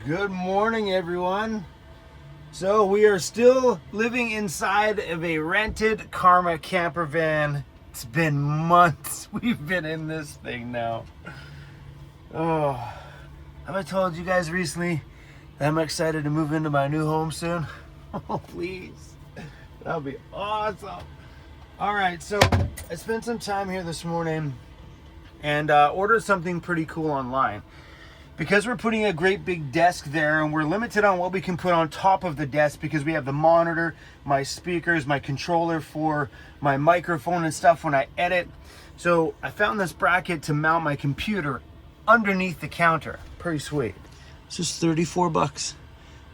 Good morning, everyone. So we are still living inside of a rented Karma camper van. It's been months we've been in this thing now. Oh, have I told you guys recently that I'm excited to move into my new home soon? Oh, please. That would be awesome. All right, so I spent some time here this morning and ordered something pretty cool online. Because we're putting a great big desk there and we're limited on what we can put on top of the desk because we have the monitor, my speakers, my controller for my microphone and stuff when I edit. So I found this bracket to mount my computer underneath the counter. Pretty sweet. It's just 34 bucks.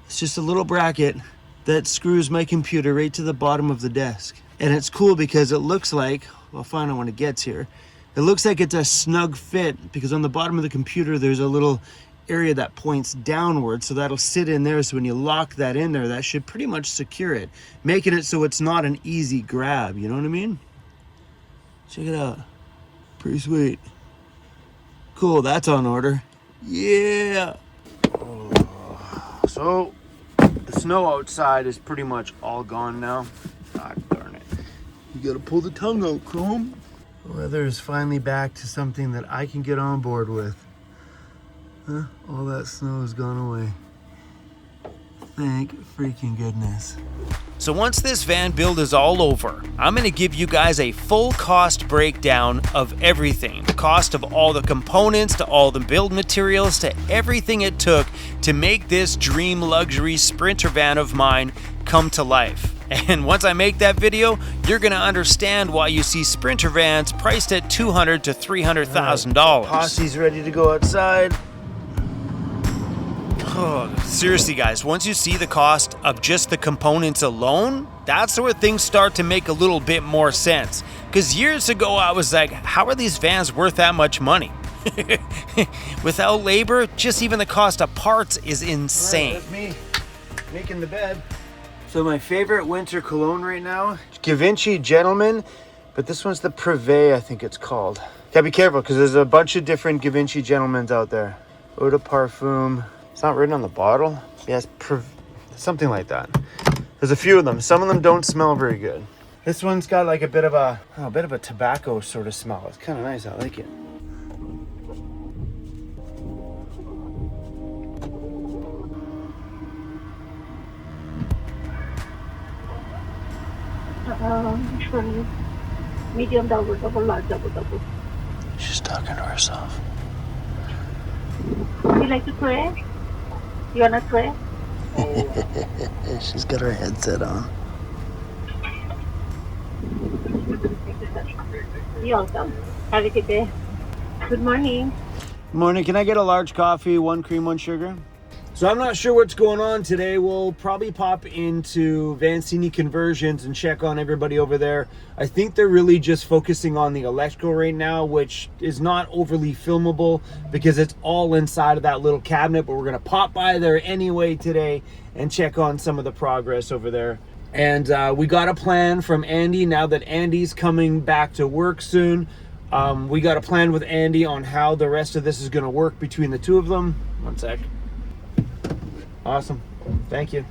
It's just a little bracket that screws my computer right to the bottom of the desk. And it's cool because it looks like, I'll find out when it gets here, it looks like it's a snug fit because on the bottom of the computer there's a little area that points downward, so that'll sit in there. So when you lock that in there, that should pretty much secure it, making it so it's not an easy grab. You know what I mean? Check it out. Pretty sweet. Cool, that's on order. Yeah. Oh. So the snow outside is pretty much all gone now. God darn it. You gotta pull the tongue out, Chrome. The weather is finally back to something that I can get on board with. Huh? All that snow has gone away. Thank freaking goodness. So once this van build is all over, I'm going to give you guys a full cost breakdown of everything. The cost of all the components, to all the build materials, to everything it took to make this dream luxury Sprinter van of mine come to life. And once I make that video, you're going to understand why you see Sprinter vans priced at $200,000 to $300,000. Posse's ready to go outside. Oh, seriously, guys, once you see the cost of just the components alone, that's where things start to make a little bit more sense. Because years ago, I was like, how are these vans worth that much money? Without labor, just even the cost of parts is insane. Right, that's me making the bed. So my favorite winter cologne right now, Vancity Gentleman, but this one's the Privé, I think it's called. Gotta be careful because there's a bunch of different Vancity Gentlemans out there. Eau de Parfum. It's not written on the bottle. Yes, something like that. There's a few of them. Some of them don't smell very good. This one's got like a bit of a tobacco sort of smell. It's kind of nice. I like it. Medium double, large double. She's talking to herself. You like to pray? You wanna pray? She's got her headset on. You're welcome. Have a good day. Good morning. Morning. Can I get a large coffee, 1 cream, 1 sugar? So I'm not sure what's going on today. We'll probably pop into Vancity Conversions and check on everybody over there. I think they're really just focusing on the electrical right now, which is not overly filmable because it's all inside of that little cabinet, but we're gonna pop by there anyway today and check on some of the progress over there. And we got a plan from Andy now that Andy's coming back to work soon. We got a plan with Andy on how the rest of this is gonna work between the two of them. One sec. Awesome. Thank you.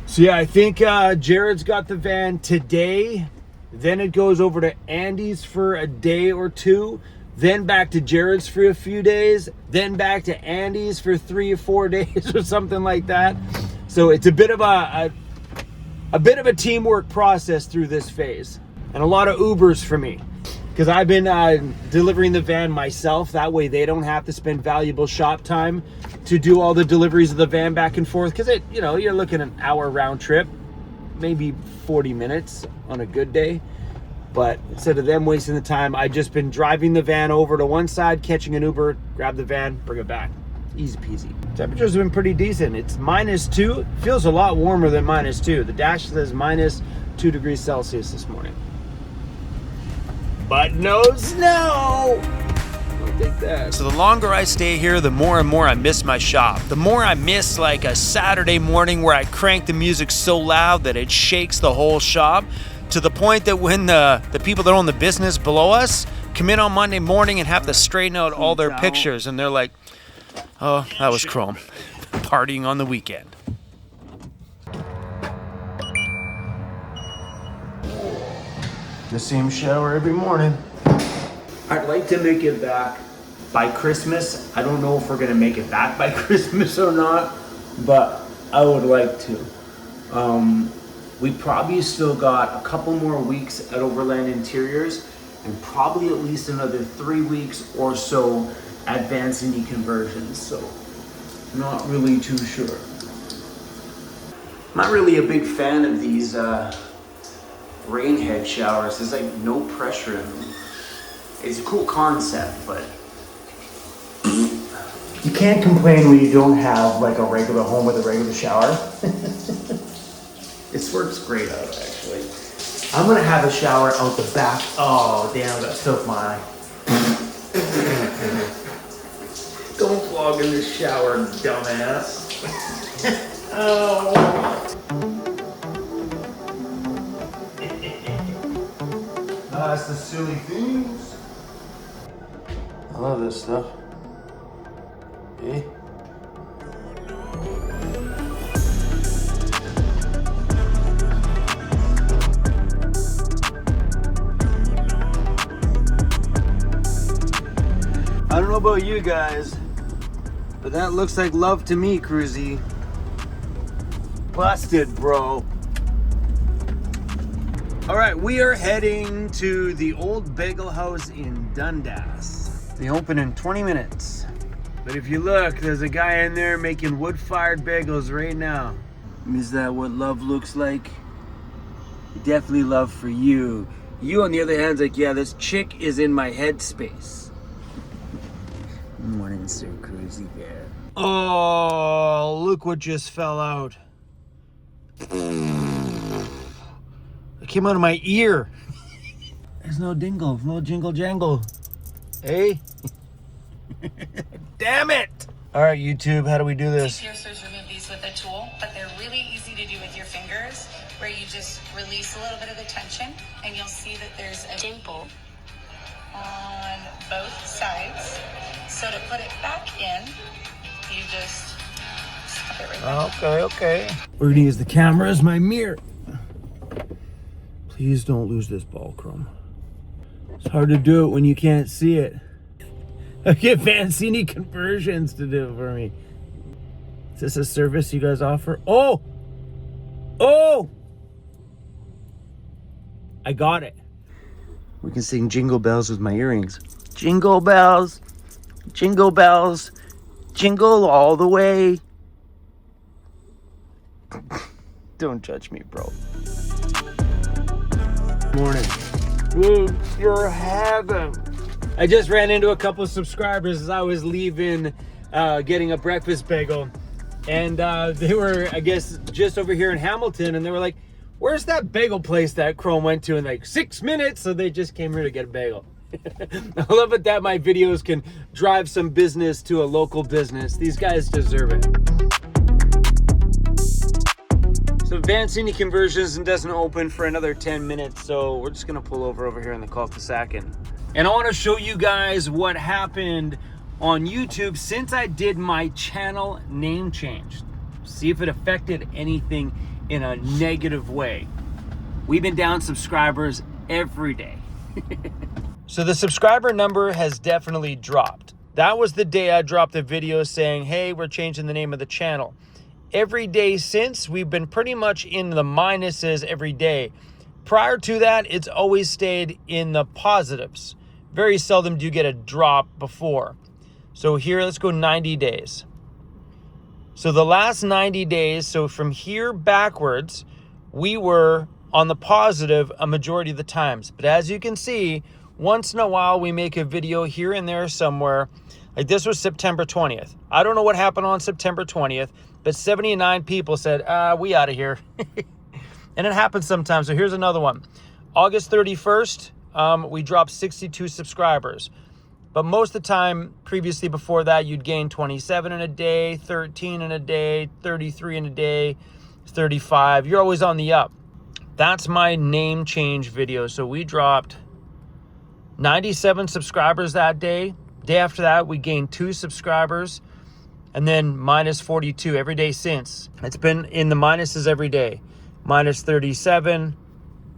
So yeah, I think Jared's got the van today. Then it goes over to Andy's for a day or two. Then back to Jared's for a few days. Then back to Andy's for 3 or 4 days or something like that. So it's a bit of a teamwork process through this phase. And a lot of Ubers for me. Because I've been delivering the van myself. That way they don't have to spend valuable shop time to do all the deliveries of the van back and forth. Because you're looking at an hour round trip, maybe 40 minutes on a good day. But instead of them wasting the time, I've just been driving the van over to one side, catching an Uber, grab the van, bring it back. Easy peasy. Temperature's been pretty decent. It's -2. It feels a lot warmer than -2. The dash says -2 degrees Celsius this morning. But no snow. I'll take that. So the longer I stay here, the more and more I miss my shop. The more I miss like a Saturday morning where I crank the music so loud that it shakes the whole shop, to the point that when the people that own the business below us come in on Monday morning and have to straighten out all their pictures, and they're like, oh, that was chrome. partying on the weekend. The same shower every morning. I'd like to make it back by Christmas. I don't know if we're gonna make it back by Christmas or not, but I would like to. We probably still got a couple more weeks at Overland Interiors and probably at least another 3 weeks or so at Vancity Conversions, so not really too sure. Not really a big fan of these rain head showers. There's like no pressure in them. It's a cool concept, but you can't complain when you don't have like a regular home with a regular shower. This works great out, actually. I'm gonna have a shower out the back. Oh, damn, I got soaked my eye. Don't vlog in the shower, dumbass. Oh. That's the silly things. I love this stuff. Hey. I don't know about you guys, but that looks like love to me, Cruzy. Busted, bro. All right, we are heading to the old Bagel House in Dundas. They open in 20 minutes. But if you look, there's a guy in there making wood-fired bagels right now. Is that what love looks like? Definitely love for you. You, on the other hand, is like, yeah, this chick is in my headspace. Morning, Sir Cruzy Bear. Oh, look what just fell out. It came out of my ear. There's no dingle, no jingle jangle. Hey? Damn it! All right, YouTube, how do we do this? Piercers remove these with a tool, but they're really easy to do with your fingers, where you just release a little bit of the tension, and you'll see that there's a dimple on both sides. So to put it back in, you just stop it right there. Okay. We're gonna use the camera as my mirror. Please don't lose this ball chrome. It's hard to do it when you can't see it. I get Vancity Conversions to do it for me. Is this a service you guys offer? Oh! I got it. We can sing Jingle Bells with my earrings. Jingle bells, jingle bells, jingle all the way. Don't judge me, bro. Morning. Dude, you're heaven. I just ran into a couple of subscribers as I was leaving, getting a breakfast bagel. And they were, I guess, just over here in Hamilton. And they were like, where's that bagel place that Chrome went to in like 6 minutes? So they just came here to get a bagel. I love it that my videos can drive some business to a local business. These guys deserve it. So Vancity Conversions doesn't open for another 10 minutes. So we're just going to pull over here in the cul-de-sac. And I want to show you guys what happened on YouTube since I did my channel name change. See if it affected anything in a negative way. We've been down subscribers every day. So the subscriber number has definitely dropped. That was the day I dropped the video saying, hey, we're changing the name of the channel. Every day since, we've been pretty much in the minuses every day. Prior to that, it's always stayed in the positives. Very seldom do you get a drop before. So here, let's go 90 days. So the last 90 days, so from here backwards, we were on the positive a majority of the times. But as you can see, once in a while, we make a video here and there somewhere. Like this was September 20th. I don't know what happened on September 20th, but 79 people said, we out of here. And it happens sometimes. So here's another one. August 31st, we dropped 62 subscribers. But most of the time, previously before that, you'd gain 27 in a day, 13 in a day, 33 in a day, 35. You're always on the up. That's my name change video. So we dropped 97 subscribers that day. Day after that, we gained 2 subscribers. and then minus 42 every day since. It's been in the minuses every day. Minus 37,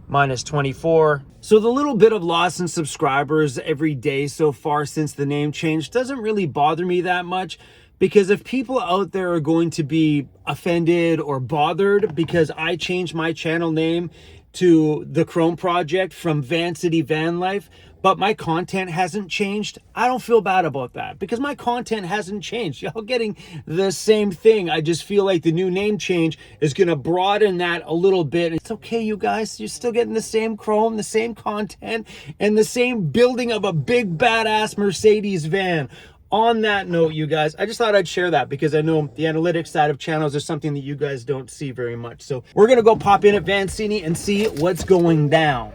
minus 24. So the little bit of loss in subscribers every day so far since the name change doesn't really bother me that much, because if people out there are going to be offended or bothered because I changed my channel name to the Chrome Project from Vancity Vanlife, but my content hasn't changed, I don't feel bad about that, because my content hasn't changed. Y'all getting the same thing. I just feel like the new name change is gonna broaden that a little bit. It's okay, you guys, you're still getting the same Chrome, the same content, and the same building of a big badass Mercedes van. On that note, you guys, I just thought I'd share that because I know the analytics side of channels is something that you guys don't see very much. So we're gonna go pop in at Vancity and see what's going down.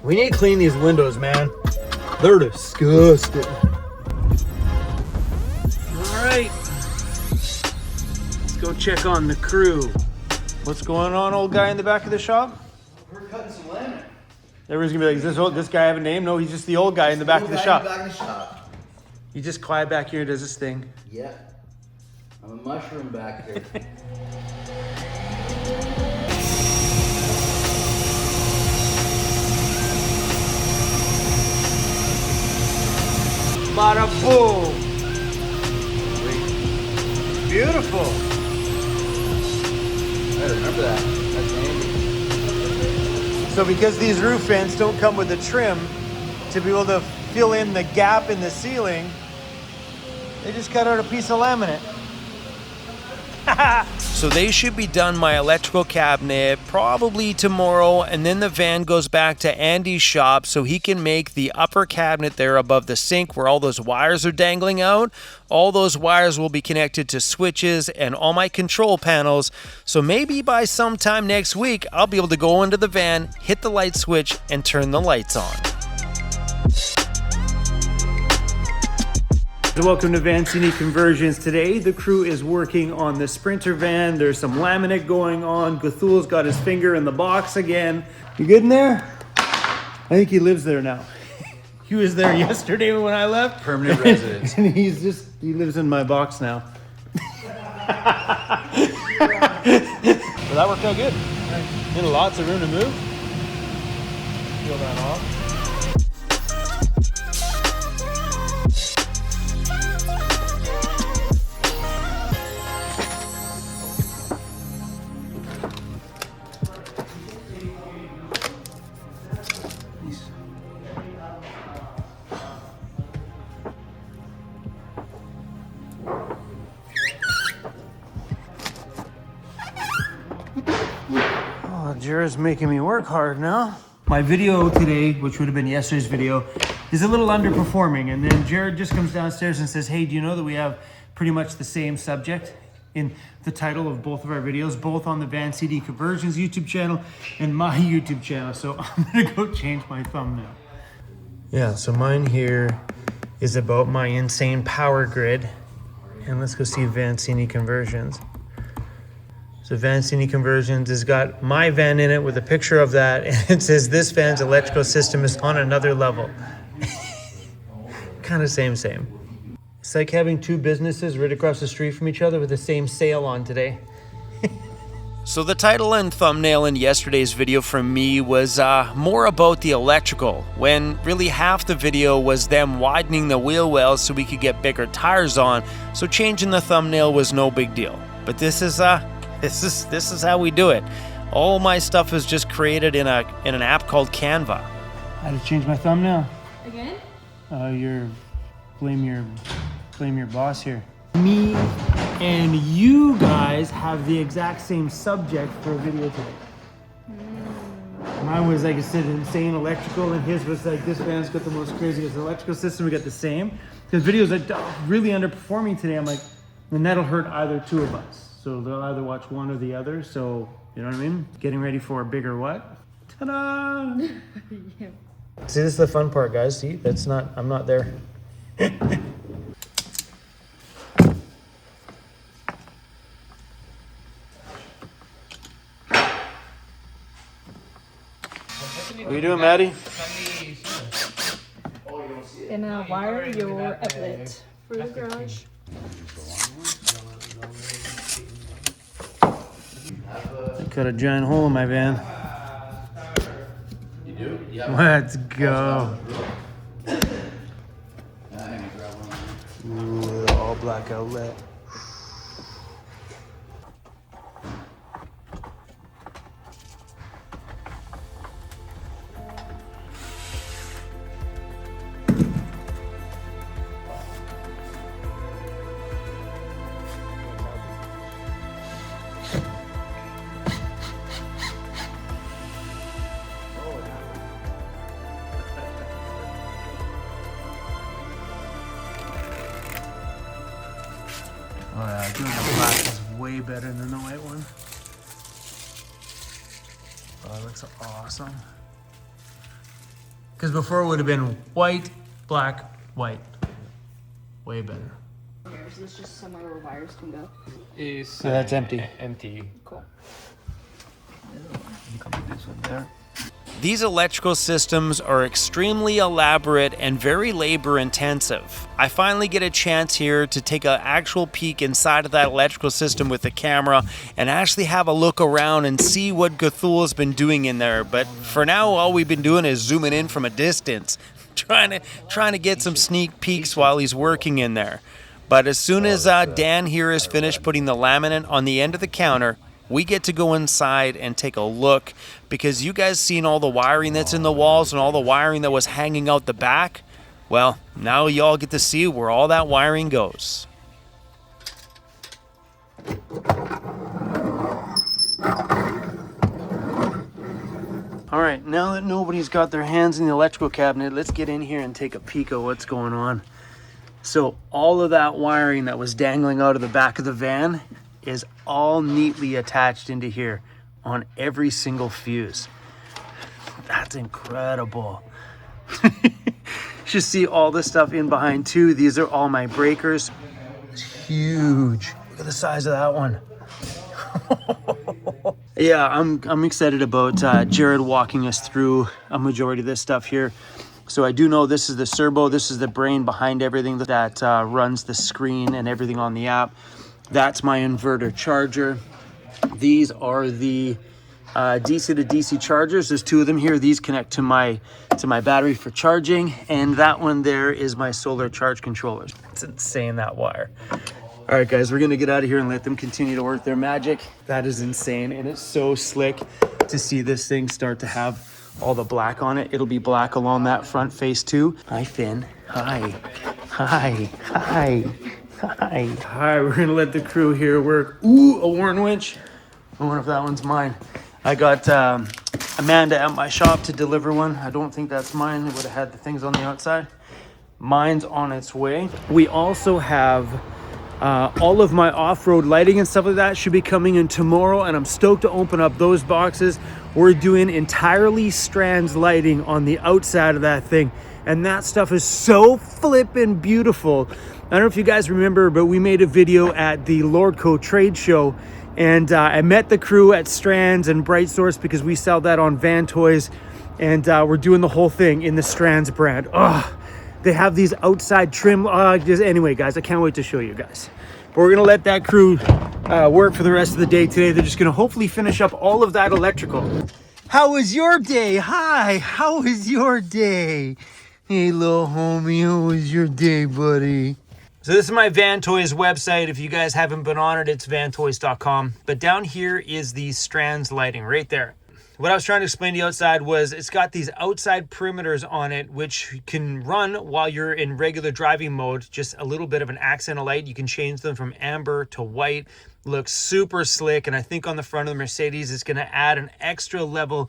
We need to clean these windows, man. They're disgusting. All right, let's go check on the crew. What's going on, old guy in the back of the shop? We're cutting some laminate. Everyone's gonna be like, does this guy have a name? No, he's just the old guy in the back of the shop. Back in the shop. He just quiet back here, does this thing. Yeah, I'm a mushroom back here. Bada boom! Beautiful. I remember that. That's handy. So because these roof vents don't come with a trim to be able to fill in the gap in the ceiling, they just cut out a piece of laminate. So they should be done my electrical cabinet probably tomorrow, and then the van goes back to Andy's shop so he can make the upper cabinet there above the sink where all those wires are dangling out. All those wires will be connected to switches and all my control panels. So maybe by sometime next week, I'll be able to go into the van, hit the light switch, and turn the lights on. Welcome to Vancity Conversions. Today the crew is working on the Sprinter van. There's some laminate going on. Gathul's got his finger in the box again. You good in there? I think he lives there now. He was there yesterday when I left. Permanent residence. And he lives in my box now. So that worked out good. And lots of room to move. Peel that off. Jared's making me work hard now. My video today, which would have been yesterday's video, is a little underperforming. And then Jared just comes downstairs and says, hey, do you know that we have pretty much the same subject in the title of both of our videos, both on the Vancity Conversions YouTube channel and my YouTube channel. So I'm gonna go change my thumbnail. Yeah, so mine here is about my insane power grid. And let's go see Vancity Conversions. So Vancity Conversions has got my van in it with a picture of that, and it says this van's electrical system is on another level. Kind of same. It's like having two businesses right across the street from each other with the same sale on today. So the title and thumbnail in yesterday's video from me was more about the electrical, when really half the video was them widening the wheel wells so we could get bigger tires on, so changing the thumbnail was no big deal. But this is how we do it. All my stuff is just created in an app called Canva. I had to change my thumbnail. Again? Blame your boss here. Me and you guys have the exact same subject for a video today. Mine was like I said, insane electrical, and his was like this van's got the most craziest electrical system. We got the same. Because videos are really underperforming today. I'm like, and that'll hurt either two of us. So they'll either watch one or the other. So, you know what I mean? Getting ready for a bigger what? Ta-da! Yeah. See, this is the fun part, guys. See, I'm not there. What are you doing, Maddie? Gonna wire your outlet for the garage. Got a giant hole in my van. You do? Yeah. Let's go. Ooh, all black outlet. Oh yeah, doing the black is way better than the white one. Oh, it looks awesome. Because before it would have been white, black, white. Way better. Is this just somewhere where wires can go? So that's empty. Empty. Cool. This one there. These electrical systems are extremely elaborate and very labor intensive. I finally get a chance here to take an actual peek inside of that electrical system with the camera and actually have a look around and see what Cthulhu's been doing in there. But for now, all we've been doing is zooming in from a distance, trying to get some sneak peeks while he's working in there. But as soon as Dan here is finished putting the laminate on the end of the counter, we get to go inside and take a look, because you guys seen all the wiring that's in the walls and all the wiring that was hanging out the back. Well, now y'all get to see where all that wiring goes. All right, now that nobody's got their hands in the electrical cabinet, let's get in here and take a peek at what's going on. So all of that wiring that was dangling out of the back of the van is all neatly attached into here on every single fuse. That's incredible. You see all this stuff in behind too. These are all my breakers. It's huge. Look at the size of that one. Yeah, I'm excited about Jared walking us through a majority of this stuff here. So I do know this is the servo. This is the brain behind everything that runs the screen and everything on the app. That's my inverter charger. These are the DC to DC chargers. There's two of them here. These connect to my battery for charging, and that one there is my solar charge controller. It's insane, that wire. All right, guys, we're gonna get out of here and let them continue to work their magic. That is insane, and it's so slick to see this thing start to have all the black on it. It'll be black along that front face too. Hi, Finn. Hi. Hi. Hi. Hi. All right, we're gonna let the crew here work. Ooh, a Warren winch. I wonder if that one's mine. I got Amanda at my shop to deliver one. I don't think that's mine. It would have had the things on the outside. Mine's on its way. We also have all of my off-road lighting and stuff like that should be coming in tomorrow, and I'm stoked to open up those boxes. We're doing entirely strands lighting on the outside of that thing, and that stuff is so flippin' beautiful. I don't know if you guys remember, but we made a video at the Lordco trade show, and I met the crew at Strands and Bright Source because we sell that on Van Toys, and we're doing the whole thing in the Strands brand. Oh, they have these outside trim. Anyway, guys, I can't wait to show you guys. But we're gonna let that crew work for the rest of the day today. They're just gonna hopefully finish up all of that electrical. How was your day? Hi, how was your day? Hey, little homie, how was your day, buddy? So this is my Van Toys website. If you guys haven't been on it, it's vantoys.com. But down here is the Strands lighting right there. What I was trying to explain to you outside was it's got these outside perimeters on it, which can run while you're in regular driving mode, just a little bit of an accent of light. You can change them from amber to white. Looks super slick. And I think on the front of the Mercedes, it's going to add an extra level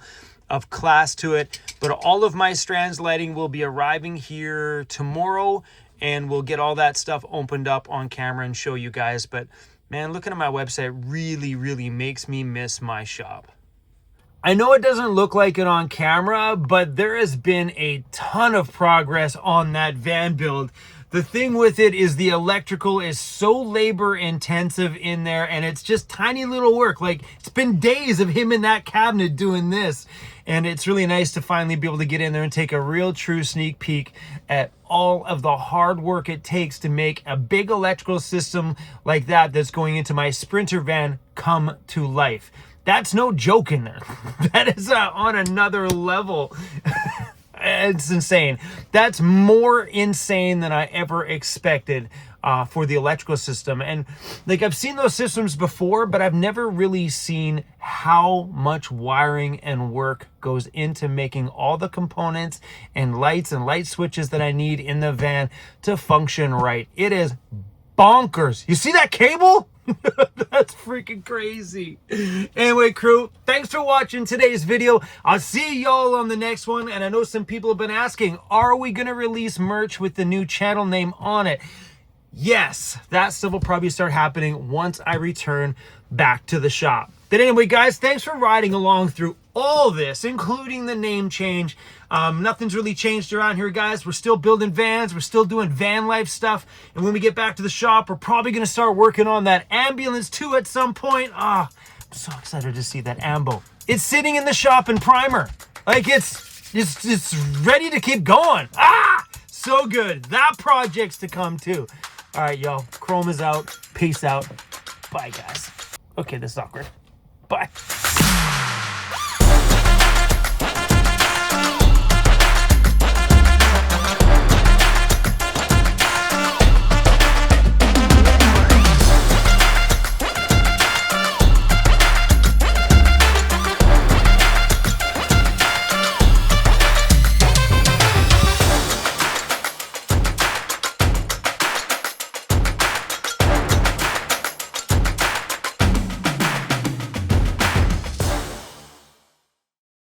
of class to it. But all of my Strands lighting will be arriving here tomorrow, and we'll get all that stuff opened up on camera and show you guys. But man, looking at my website really makes me miss my shop. I know it doesn't look like it on camera, but there has been a ton of progress on that van build. The thing with it is the electrical is so labor intensive in there, and it's just tiny little work. Like, it's been days of him in that cabinet doing this, and it's really nice to finally be able to get in there and take a real true sneak peek at all of the hard work it takes to make a big electrical system like that that's going into my Sprinter van come to life. That's no joke in there. That is on another level. It's insane. That's more insane than I ever expected for the electrical system. And like, I've seen those systems before, but I've never really seen how much wiring and work goes into making all the components and lights switches that I need in the van to function right. It is bonkers. You see that cable? That's freaking crazy. Anyway, crew, thanks for watching today's video. I'll see y'all on the next one. And I know some people have been asking, are we going to release merch with the new channel name on it? Yes, that stuff will probably start happening once I return back to the shop. But anyway, guys, thanks for riding along through all this, including the name change. Nothing's really changed around here, guys. We're still building vans. We're still doing van life stuff. And when we get back to the shop, we're probably going to start working on that ambulance too at some point. I'm so excited to see that ambo. It's sitting in the shop in primer. Like, it's ready to keep going. So good. That project's to come too. All right, y'all. Chrome is out. Peace out. Bye, guys. Okay, this is awkward. Bye.